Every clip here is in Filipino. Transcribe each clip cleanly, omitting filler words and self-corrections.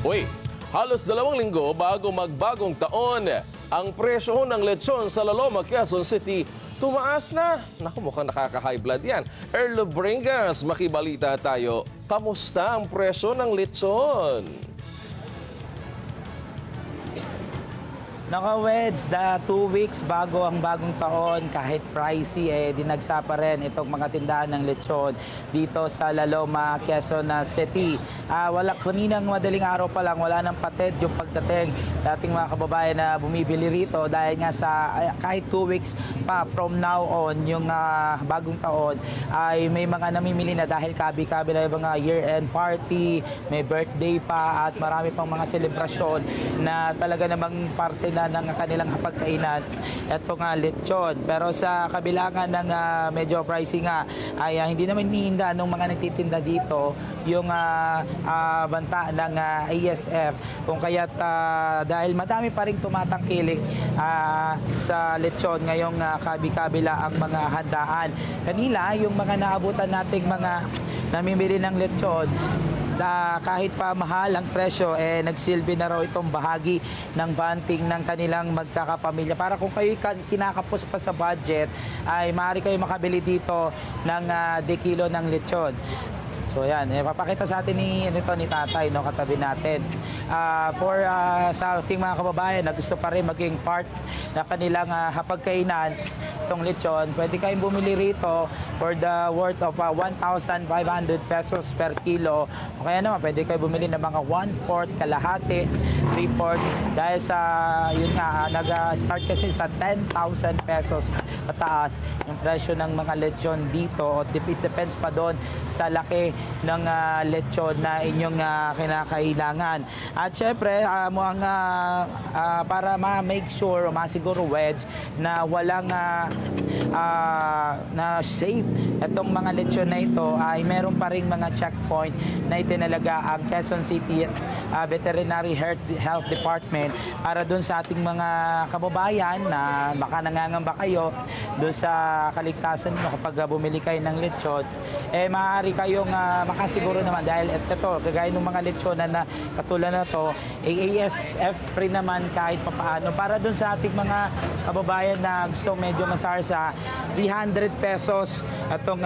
Uy, halos 2 linggo bago magbagong taon, ang presyo ng lechon sa Laloma, Quezon City, tumaas na. Naku, mukhang nakaka-high blood yan. Erlo Bringas, makibalita tayo. Kamusta ang presyo ng lechon? Naka-wedge, 2 weeks bago ang bagong taon, kahit pricey, dinagsa pa rin itong mga tindahan ng lechon dito sa Laloma, Quezon City. Kaninang madaling araw pa lang, wala nang patid yung pagdating dating mga kababayan na bumibili rito dahil nga sa kahit 2 weeks pa from now on, yung bagong taon, ay may mga namimili na dahil kabi-kabi na yung mga year-end party, may birthday pa at marami pang mga selebrasyon na talaga namang parte na ng kanilang hapagkainan itong lechon. Pero sa kabilangan ng medyo pricey nga ay hindi naman iniinda ng mga nagtitinda dito yung banta ng ASF, kung kaya't dahil madami pa rin tumatangkilik sa lechon ngayong kabi-kabila ang mga handaan. Kanila yung mga naabutan nating mga namimili ng lechon, kahit pa mahal ang presyo, nagsilbi na raw itong bahagi ng banting ng kanilang magkakapamilya. Para kung kayo kinakapos pa sa budget, ay maaari kayo makabili dito ng dekilo ng lechon. So yan, papakita sa atin ni tatay, no, katabi natin. Sa ating mga kababayan na gusto pa rin maging part na kanilang hapagkainan, itong lechon, pwede kayong bumili rito for the worth of 1,500 pesos per kilo. O kaya naman, pwede kayo bumili ng mga 1/4, kalahati, 3/4, dahil sa, yun nga, nag-start kasi sa 10,000 pesos pataas yung presyo ng mga lechon dito. It depends pa doon sa laki ng lechon na inyong kinakailangan. At syempre, para ma-make sure, masiguro wedge na walang na safe itong mga lechon na ito, ay meron pa rin mga checkpoint na itinalaga ang Quezon City Veterinary Health Department para doon sa ating mga kababayan na baka nangangamba kayo doon sa kaligtasan nyo kapag bumili kayo ng lechon, maaari kayong makasiguro naman dahil ito, kagaya ng mga lechon na katulad na to, ASF free naman kahit papaano. Para doon sa ating mga kababayan na gusto medyo masarsa, 300 pesos itong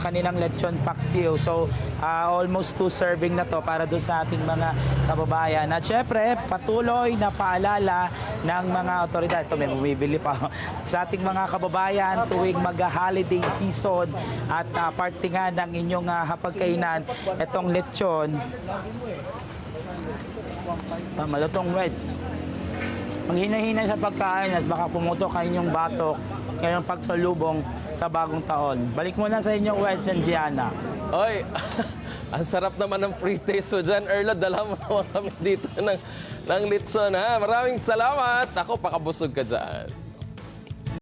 kanilang lechon paksiw. So, almost 2 serving na to para doon sa ating mga kababayan. At syempre, patuloy na paalala ng mga otoridad. Ito, may bumibili pa. Sa ating mga kababayan, tuwing mag-holiday season at parte nga ng inyong hapagkainan, itong lechon, malutong wedge. Maghina-hina sa pagkain at baka pumutok ang inyong batok ngayong pagsalubong sa bagong taon. Balik muna sa inyong wedge and Gianna. Oy, ang sarap naman ng free taste mo dyan, Erlo. Dala mo naman kami dito ng lechon, ha? Maraming salamat. Ako, pakabusog ka dyan.